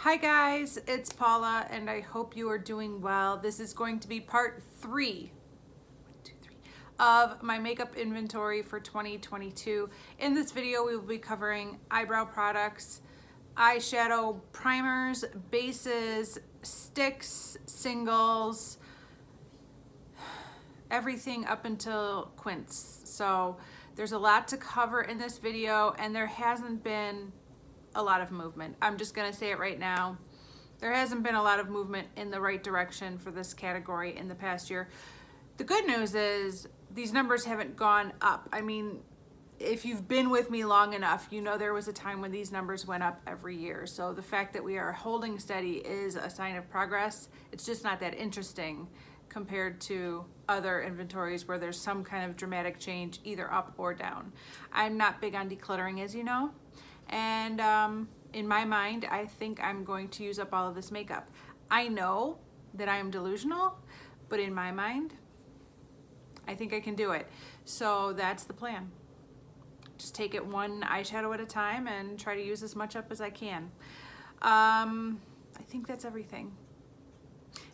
Hi guys, it's Paula and I hope you are doing well. This is going to be part 3 of my makeup inventory for 2022. In this video, we will be covering eyebrow products, eyeshadow primers, bases, sticks, singles, everything up until quints. So there's a lot to cover in this video and there hasn't been a lot of movement. I'm just gonna say it right now. There hasn't been a lot of movement in the right direction for this category in the past year. The good news is these numbers haven't gone up. I mean, if you've been with me long enough, you know there was a time when these numbers went up every year. So the fact that we are holding steady is a sign of progress. It's just not that interesting compared to other inventories where there's some kind of dramatic change either up or down. I'm not big on decluttering, as you know. And in my mind, I think I'm going to use up all of this makeup. I know that I am delusional, but in my mind, I think I can do it. So that's the plan. Just take it one eyeshadow at a time and try to use as much up as I can. I think that's everything.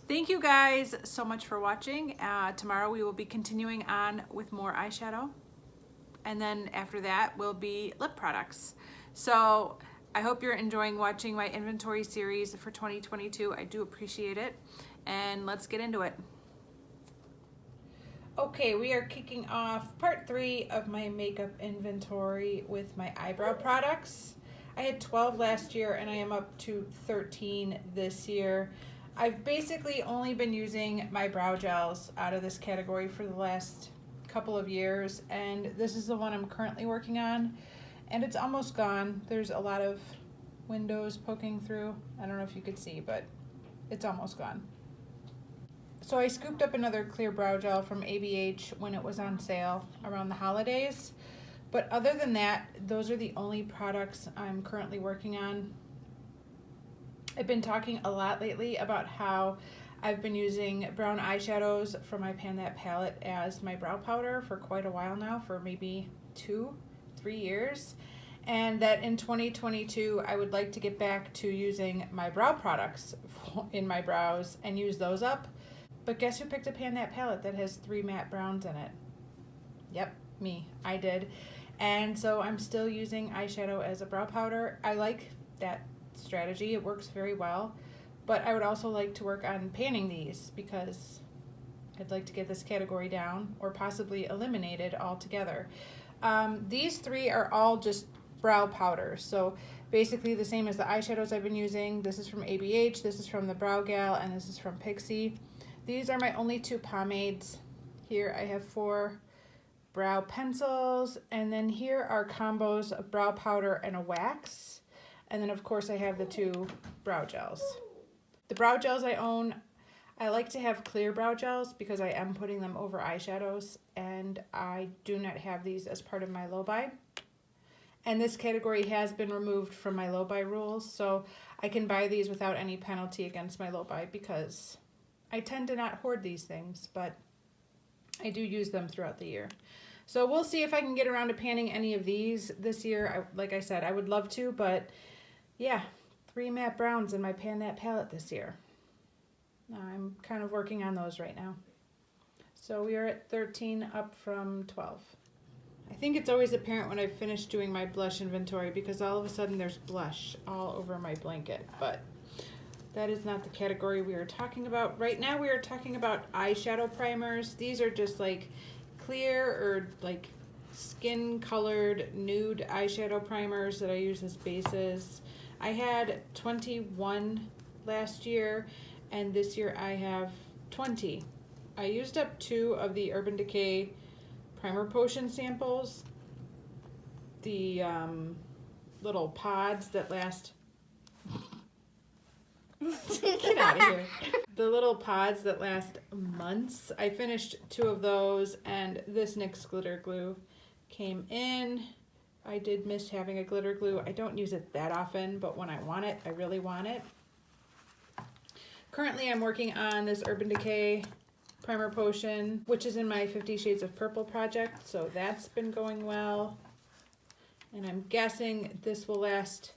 Thank you guys so much for watching. Tomorrow we will be continuing on with more eyeshadow. And then after that will be lip products. So I hope you're enjoying watching my inventory series for 2022. I do appreciate it. And let's get into it. Okay, we are kicking off part 3 of my makeup inventory with my eyebrow products. I had 12 last year and I am up to 13 this year. I've basically only been using my brow gels out of this category for the last couple of years, and this is the one I'm currently working on, and it's almost gone. There's a lot of windows poking through. I don't know if you could see, but it's almost gone. So I scooped up another clear brow gel from ABH when it was on sale around the holidays, but other than that, those are the only products I'm currently working on. I've been talking a lot lately about how I've been using brown eyeshadows from my Pan That palette as my brow powder for quite a while now, for maybe 2-3 years, and that in 2022 I would like to get back to using my brow products in my brows and use those up. But guess who picked a Pan That palette that has 3 matte browns in it? Yep, me. I did. And so I'm still using eyeshadow as a brow powder. I like that strategy. It works very well. But I would also like to work on panning these because I'd like to get this category down or possibly eliminate it altogether. These 3 are all just brow powders. So basically the same as the eyeshadows I've been using. This is from ABH, this is from the Brow Gal, and this is from Pixie. These are my only 2 pomades. Here I have 4 brow pencils, and then here are combos of brow powder and a wax. And then of course I have the 2 brow gels. The brow gels I own, I like to have clear brow gels because I am putting them over eyeshadows, and I do not have these as part of my low-buy. And this category has been removed from my low-buy rules, so I can buy these without any penalty against my low-buy because I tend to not hoard these things, but I do use them throughout the year. So we'll see if I can get around to panning any of these this year. Like I said, I would love to, but yeah, 3 matte browns in my Pan That palette this year. I'm kind of working on those right now. So we are at 13 up from 12. I think it's always apparent when I've finished doing my blush inventory because all of a sudden there's blush all over my blanket, but that is not the category we are talking about. Right now we are talking about eyeshadow primers. These are just like clear or like skin colored nude eyeshadow primers that I use as bases. I had 21 last year, and this year I have 20. I used up 2 of the Urban Decay Primer Potion samples. The little pods that last... Get out of here. The little pods that last months. I finished 2 of those, and this NYX glitter glue came in. I did miss having a glitter glue. I don't use it that often, but when I want it, I really want it. Currently, I'm working on this Urban Decay Primer Potion, which is in my 50 Shades of Purple project, so that's been going well. And I'm guessing this will last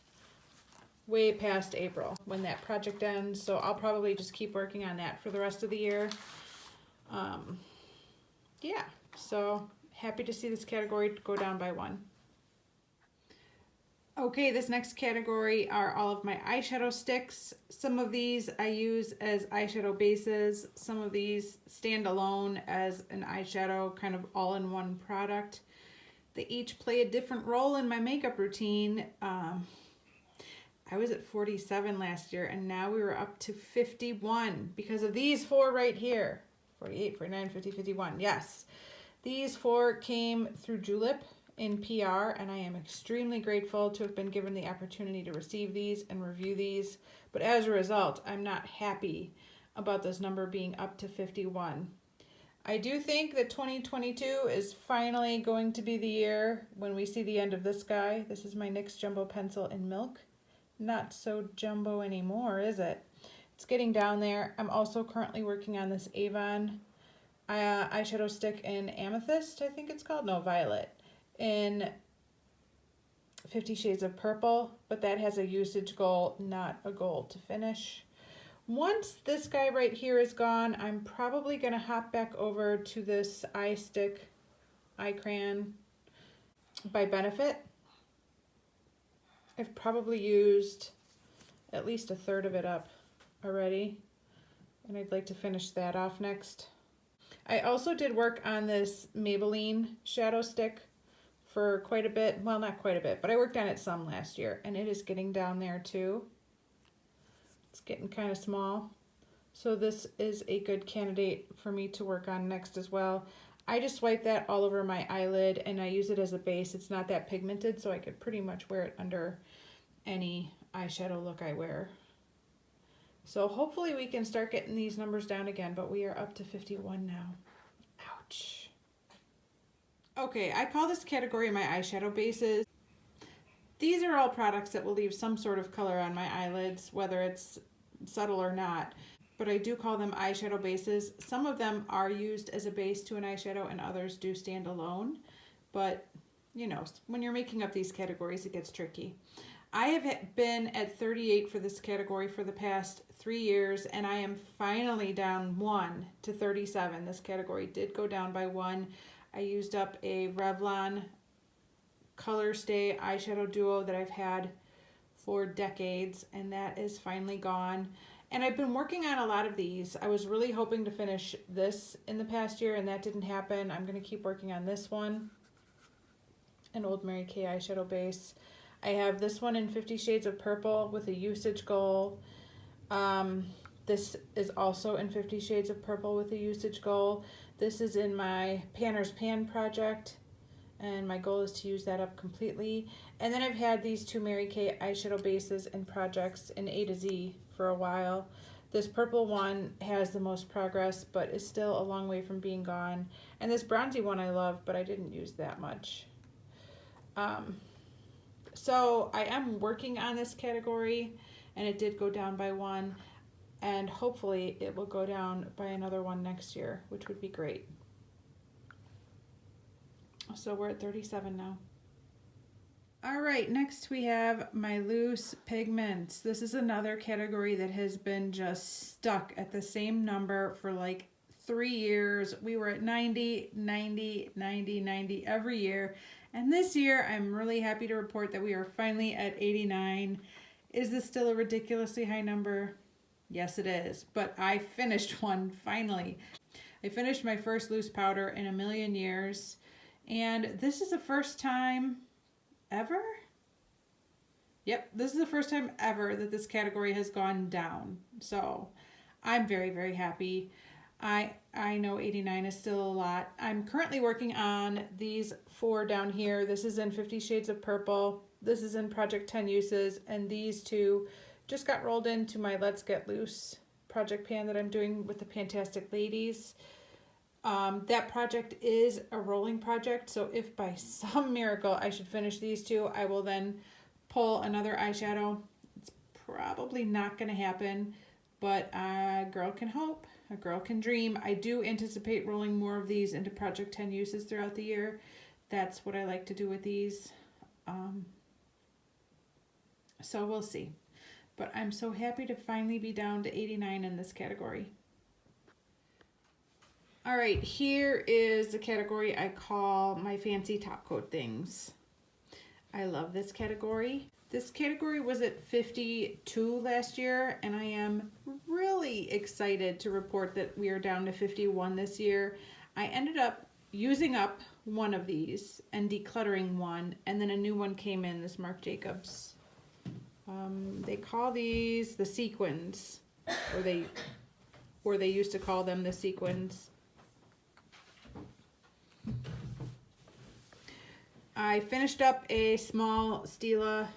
way past April when that project ends, so I'll probably just keep working on that for the rest of the year. Yeah, so happy to see this category go down by 1. Okay, this next category are all of my eyeshadow sticks. Some of these I use as eyeshadow bases. Some of these stand alone as an eyeshadow kind of all-in-one product. They each play a different role in my makeup routine. I was at 47 last year, and now we were up to 51 because of these 4 right here. 48, 49, 50, 51. Yes. These 4 came through Julep in PR, and I am extremely grateful to have been given the opportunity to receive these and review these. But as a result, I'm not happy about this number being up to 51. I do think that 2022 is finally going to be the year when we see the end of this guy. This is my NYX Jumbo Pencil in Milk. Not so jumbo anymore, is it? It's getting down there. I'm also currently working on this Avon eyeshadow stick in Amethyst, I think it's called. No, Violet. In 50 Shades of Purple, but that has a usage goal, not a goal to finish. Once this guy right here is gone, I'm probably going to hop back over to this eye stick, eye crayon by Benefit. I've probably used at least a third of it up already, and I'd like to finish that off next. I also did work on this Maybelline shadow stick for quite a bit. Well, not quite a bit, but I worked on it some last year, and it is getting down there too. It's getting kind of small. So this is a good candidate for me to work on next as well. I just wipe that all over my eyelid, and I use it as a base. It's not that pigmented, so I could pretty much wear it under any eyeshadow look I wear. So hopefully we can start getting these numbers down again, but we are up to 51 now. Ouch. Okay, I call this category my eyeshadow bases. These are all products that will leave some sort of color on my eyelids, whether it's subtle or not, but I do call them eyeshadow bases. Some of them are used as a base to an eyeshadow and others do stand alone, but you know, when you're making up these categories, it gets tricky. I have been at 38 for this category for the past 3 years, and I am finally down 1 to 37. This category did go down by 1. I used up a Revlon Color Stay eyeshadow duo that I've had for decades, and that is finally gone. And I've been working on a lot of these. I was really hoping to finish this in the past year, and that didn't happen. I'm going to keep working on this one, an Old Mary Kay eyeshadow base. I have this one in 50 Shades of Purple with a usage goal. This is also in 50 Shades of Purple with a usage goal. This is in my Panner's Pan project, and my goal is to use that up completely. And then I've had these 2 Mary Kay eyeshadow bases and projects in A to Z for a while. This purple one has the most progress, but is still a long way from being gone. And this bronzy one I love, but I didn't use that much. So I am working on this category, and it did go down by 1, and hopefully it will go down by another 1 next year, which would be great. So we're at 37 now. All right, next we have my loose pigments. This is another category that has been just stuck at the same number for like 3 years. We were at 90, 90, 90, 90 every year. And this year, I'm really happy to report that we are finally at 89. Is this still a ridiculously high number? Yes, it is. But I finished one, finally. I finished my first loose powder in a million years. And this is the first time ever? Yep, this is the first time ever that this category has gone down. So I'm very, very happy. I know 89 is still a lot. I'm currently working on these 4 down here. This is in 50 Shades of Purple. This is in Project 10 Uses. And these 2 just got rolled into my Let's Get Loose project pan that I'm doing with the Fantastic Ladies. That project is a rolling project. So if by some miracle I should finish these 2, I will then pull another eyeshadow. It's probably not going to happen, but a girl can hope. A girl can dream. I do anticipate rolling more of these into Project 10 Uses throughout the year. That's what I like to do with these. So we'll see. but I'm so happy to finally be down to 89 in this category. All right, here is the category I call my fancy top coat things. I love this category. This category was at 52 last year, and I am really excited to report that we are down to 51 this year. I ended up using up one of these and decluttering one, and then a new one came in, this Marc Jacobs. They call these the sequins, or they used to call them the sequins. I finished up a small Stila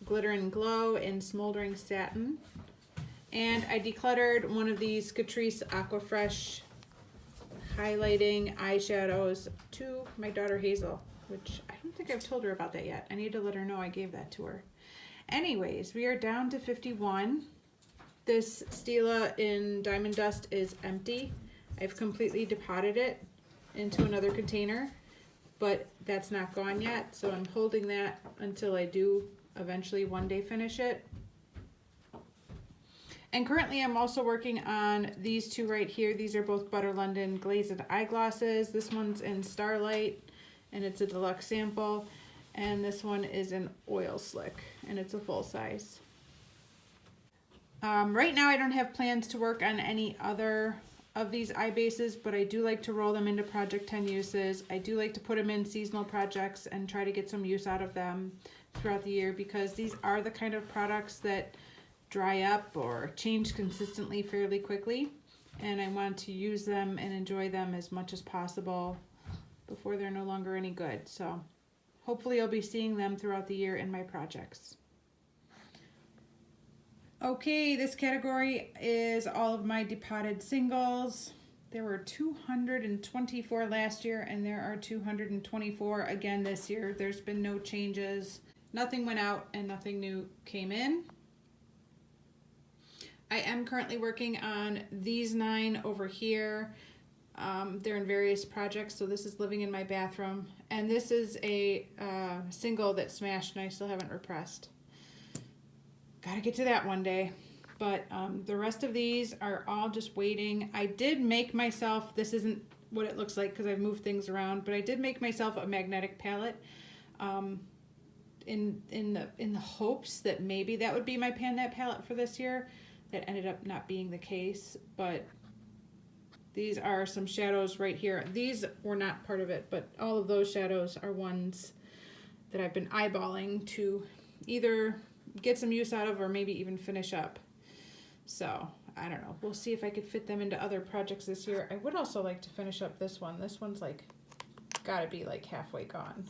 Glitter and Glow in Smoldering Satin, and I decluttered one of these Catrice Aquafresh highlighting eyeshadows to my daughter Hazel, which I don't think I've told her about that yet. I need to let her know I gave that to her. Anyways, we are down to 51. This Stila in Diamond Dust is empty. I've completely depotted it into another container, but that's not gone yet, so I'm holding that until I do eventually one day finish it. And currently I'm also working on these two right here. These are both Butter London glazed eyeglosses. This one's in Starlight, and it's a deluxe sample. And this one is an Oil Slick, and it's a full size. Right now I don't have plans to work on any other of these eye bases, but I do like to roll them into Project 10 uses. I do like to put them in seasonal projects and try to get some use out of them throughout the year, because these are the kind of products that dry up or change consistently fairly quickly, and I want to use them and enjoy them as much as possible before they're no longer any good. So hopefully I'll be seeing them throughout the year in my projects. Okay, this category is all of my depotted singles. There were 224 last year, and there are 224 again this year. There's been no changes. Nothing went out and nothing new came in. I am currently working on these 9 over here. They're in various projects, so this is living in my bathroom. And this is a single that smashed and I still haven't repressed. Gotta get to that one day. But the rest of these are all just waiting. I did make myself, this isn't what it looks like because I've moved things around, but I did make myself a magnetic palette in the hopes that maybe that would be my Pan That palette for this year. That ended up not being the case, but these are some shadows right here. These were not part of it, but all of those shadows are ones that I've been eyeballing to either get some use out of or maybe even finish up. So I don't know, we'll see if I could fit them into other projects this year. I would also like to finish up this one. This one's like gotta be like halfway gone,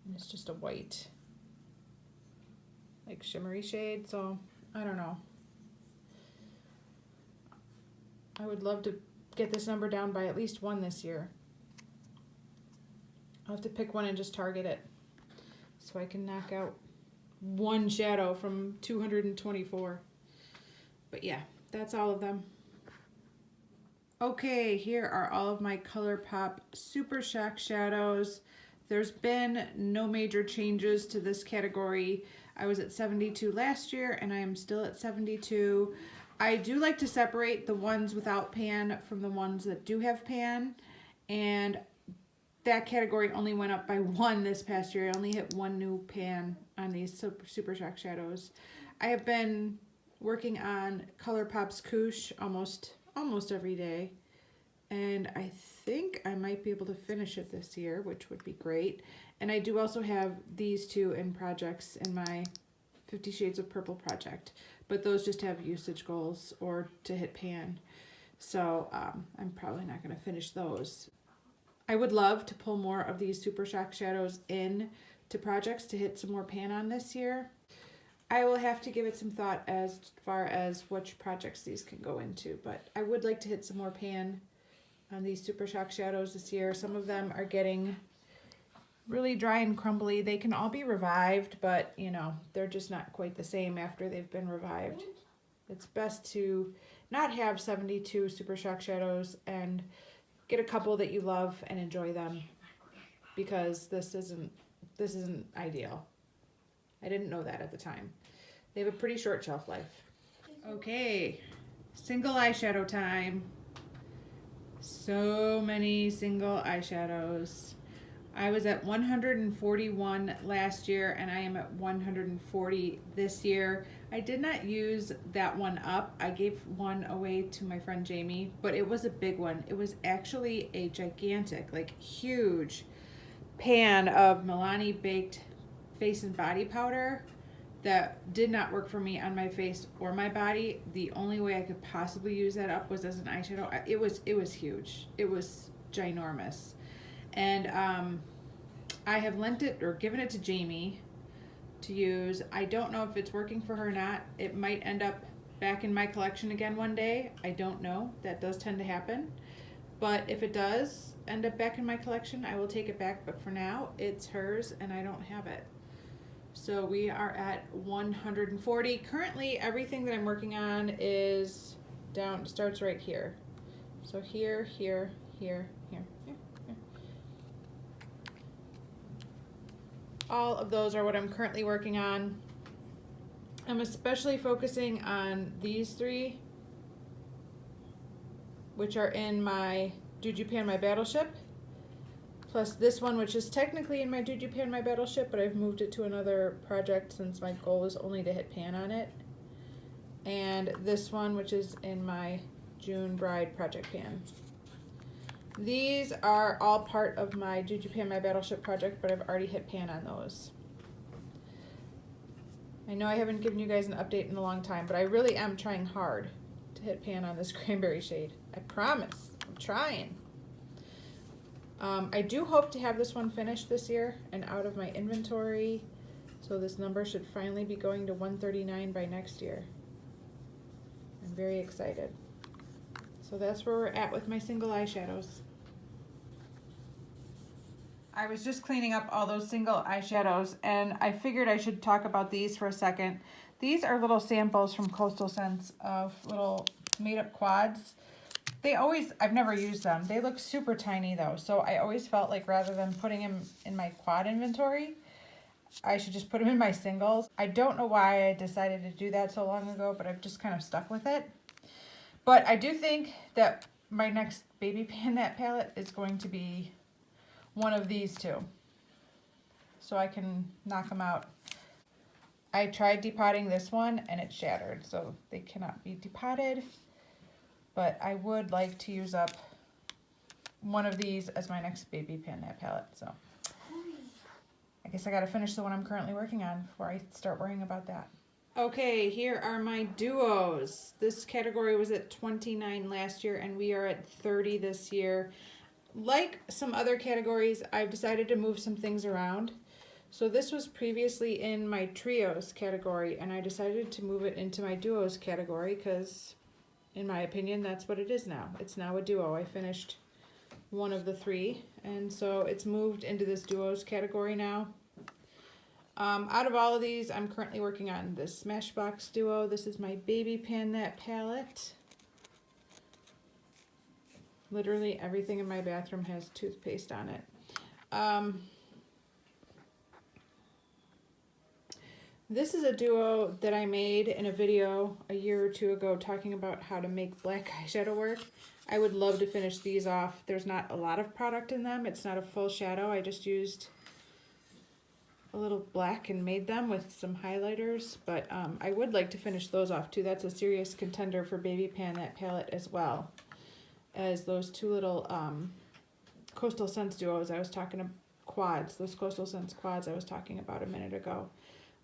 and it's just a white like shimmery shade, so I don't know. I would love to get this number down by at least 1 this year. I'll have to pick one and just target it so I can knock out 1 shadow from 224. But yeah, that's all of them. Okay, here are all of my ColourPop Super Shock shadows. There's been no major changes to this category. I was at 72 last year and I am still at 72. I do like to separate the ones without pan from the ones that do have pan, and that category only went up by 1 this past year. I only hit 1 new pan on these Super Shock shadows. I have been working on ColourPop's Couche almost every day, and I think I might be able to finish it this year, which would be great. And I do also have these 2 in projects in my 50 Shades of Purple project, but those just have usage goals or to hit pan. So I'm probably not going to finish those. I would love to pull more of these Super Shock shadows in to projects to hit some more pan on this year. I will have to give it some thought as far as which projects these can go into, but I would like to hit some more pan on these Super Shock shadows this year. Some of them are getting really dry and crumbly. They can all be revived, but you know, they're just not quite the same after they've been revived. It's best to not have 72 Super Shock shadows and get a couple that you love and enjoy them, because this isn't ideal. I didn't know that at the time. They have a pretty short shelf life. Okay, single eyeshadow time. So many single eyeshadows. I was at 141 last year and I am at 140 this year. I did not use that one up. I gave one away to my friend Jamie, but it was a big one. It was actually a gigantic, like huge pan of Milani baked face and body powder that did not work for me on my face or my body. The only way I could possibly use that up was as an eyeshadow. It was huge. It was ginormous. And I have lent it or given it to Jamie to use. I don't know if it's working for her or not. It might end up back in my collection again one day. I don't know. That does tend to happen. But if it does end up back in my collection, I will take it back. But for now, it's hers and I don't have it. So we are at 140. Currently, everything that I'm working on is down, starts right here. So here, here, here, here, here, here. All of those are what I'm currently working on. I'm especially focusing on these three, which are in my Dude You Pan My Battleship. Plus this one, which is technically in my Dude You Pan My Battleship, but I've moved it to another project since my goal is only to hit pan on it. And this one, which is in my June Bride project pan. These are all part of my Dude You Pan My Battleship project, but I've already hit pan on those. I know I haven't given you guys an update in a long time, but I really am trying hard to hit pan on this cranberry shade. I promise. I'm trying. I do hope to have this one finished this year and out of my inventory, so this number should finally be going to 139 by next year. I'm very excited. So that's where we're at with my single eyeshadows. I was just cleaning up all those single eyeshadows and I figured I should talk about these for a second. These are little samples from Coastal Scents of little made up quads. I've never used them. They look super tiny though, so I always felt like rather than putting them in my quad inventory, I should just put them in my singles. I don't know why I decided to do that so long ago, but I've just kind of stuck with it. But I do think that my next Baby Pan That palette is going to be one of these two, so I can knock them out. I tried depotting this one and it shattered, so they cannot be depotted. But I would like to use up one of these as my next Baby Pan That palette. So I guess I got to finish the one I'm currently working on before I start worrying about that. Okay, here are my duos. This category was at 29 last year and we are at 30 this year. Like some other categories, I've decided to move some things around. So this was previously in my trios category and I decided to move it into my duos category because in my opinion, that's what it is now. It's now a duo. I finished one of the three, and so it's moved into this duos category now. Out of all of these, I'm currently working on this Smashbox duo. This is my Baby Pan That palette. Literally everything in my bathroom has toothpaste on it. This is a duo that I made in a video a year or two ago talking about how to make black eyeshadow work. I would love to finish these off. There's not a lot of product in them. It's not a full shadow. I just used a little black and made them with some highlighters, but I would like to finish those off too. That's a serious contender for Baby Pan That palette as well as those two little Coastal Scents duos I was talking about, quads, those Coastal Scents quads I was talking about a minute ago.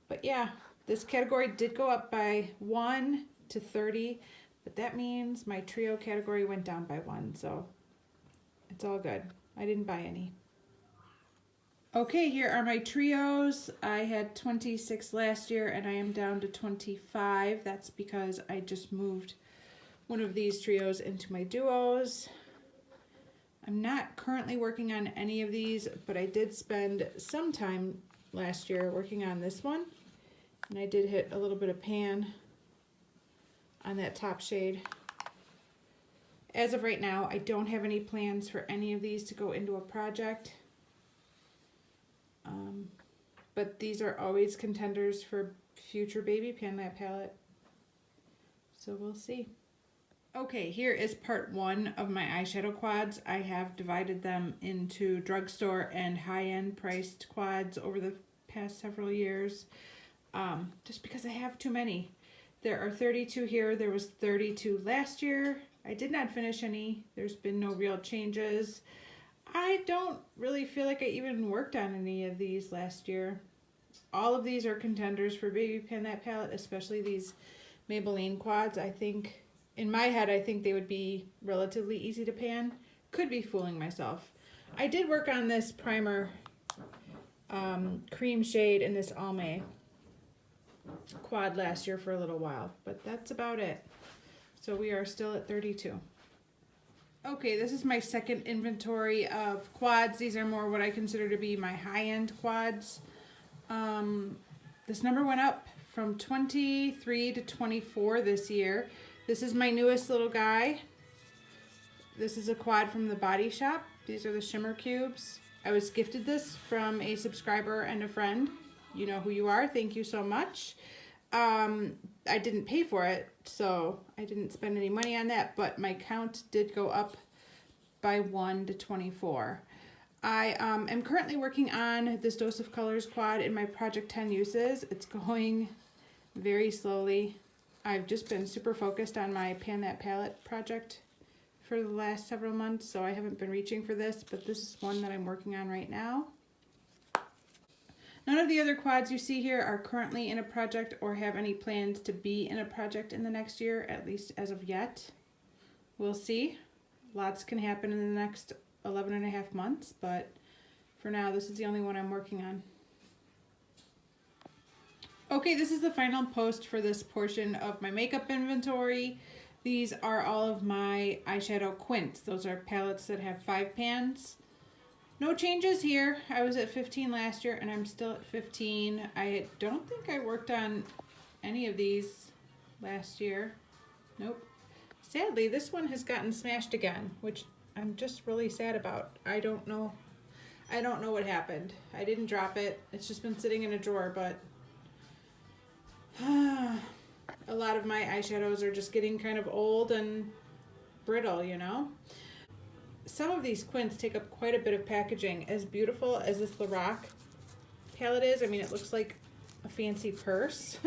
But yeah, this category did go up by 1 to 30, but that means my trio category went down by 1, so it's all good. I didn't buy any. Okay, here are my trios. I had 26 last year and I am down to 25. That's because I just moved one of these trios into my duos. I'm not currently working on any of these, but I did spend some time last year working on this one, and I did hit a little bit of pan on that top shade. As of right now, I don't have any plans for any of these to go into a project, but these are always contenders for future baby pan that palette. So we'll see. Okay, here is part 1 of my eyeshadow quads. I have divided them into drugstore and high-end priced quads over the past several years, just because I have too many. There are 32 here. There was 32 last year. I did not finish any. There's been no real changes. I don't really feel like I even worked on any of these last year. All of these are contenders for baby pan that palette, especially these Maybelline quads. I think, in my head, I think they would be relatively easy to pan. Could be fooling myself. I did work on this primer cream shade in this Almay quad last year for a little while, but that's about it. So we are still at 32. Okay, this is my second inventory of quads. These are more what I consider to be my high-end quads. This number went up from 23 to 24 this year. This is my newest little guy. This is a quad from the Body Shop. These are the shimmer cubes. I was gifted this from a subscriber and a friend. You know who you are. Thank you so much. I didn't pay for it, so I didn't spend any money on that, but my count did go up by 1 to 24. I am currently working on this Dose of Colors quad in my Project 10 uses. It's going very slowly. I've just been super focused on my Pan That Palette project for the last several months, so I haven't been reaching for this, but this is one that I'm working on right now. None of the other quads you see here are currently in a project or have any plans to be in a project in the next year, at least as of yet. We'll see. Lots can happen in the next 11 and a half months, but for now, this is the only one I'm working on. Okay, this is the final post for this portion of my makeup inventory. These are all of my eyeshadow quints. Those are palettes that have 5 pans. No changes here. I was at 15 last year and I'm still at 15. I don't think I worked on any of these last year. Nope. Sadly, this one has gotten smashed again, which I'm just really sad about. I don't know what happened. I didn't drop it. It's just been sitting in a drawer, but a lot of my eyeshadows are just getting kind of old and brittle, you know? Some of these quints take up quite a bit of packaging. As beautiful as this Lorac palette is, I mean, it looks like a fancy purse.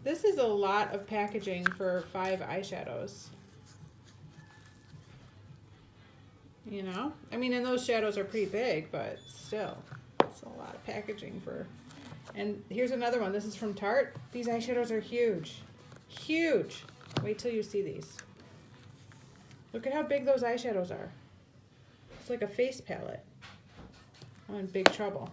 This is a lot of packaging for 5 eyeshadows. You know? I mean, and those shadows are pretty big, but still, it's a lot of packaging for... And here's another one. This is from Tarte. These eyeshadows are huge. Huge! Wait till you see these. Look at how big those eyeshadows are. It's like a face palette. I'm in big trouble.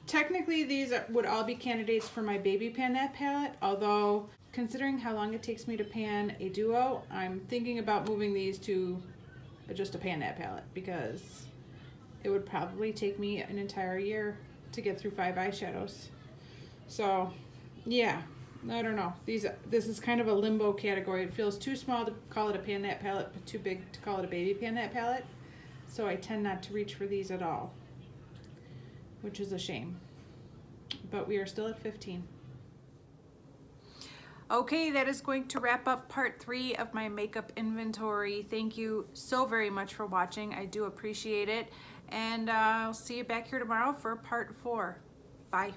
Technically, these would all be candidates for my Baby Pan That palette, although considering how long it takes me to pan a duo, I'm thinking about moving these to just a Pan That palette because it would probably take me an entire year to get through 5 eyeshadows. So, yeah. I don't know. This is kind of a limbo category. It feels too small to call it a Pan That palette, but too big to call it a Baby Pan That palette. So I tend not to reach for these at all, which is a shame. But we are still at 15. Okay, that is going to wrap up part 3 of my makeup inventory. Thank you so very much for watching. I do appreciate it. And I'll see you back here tomorrow for part 4. Bye.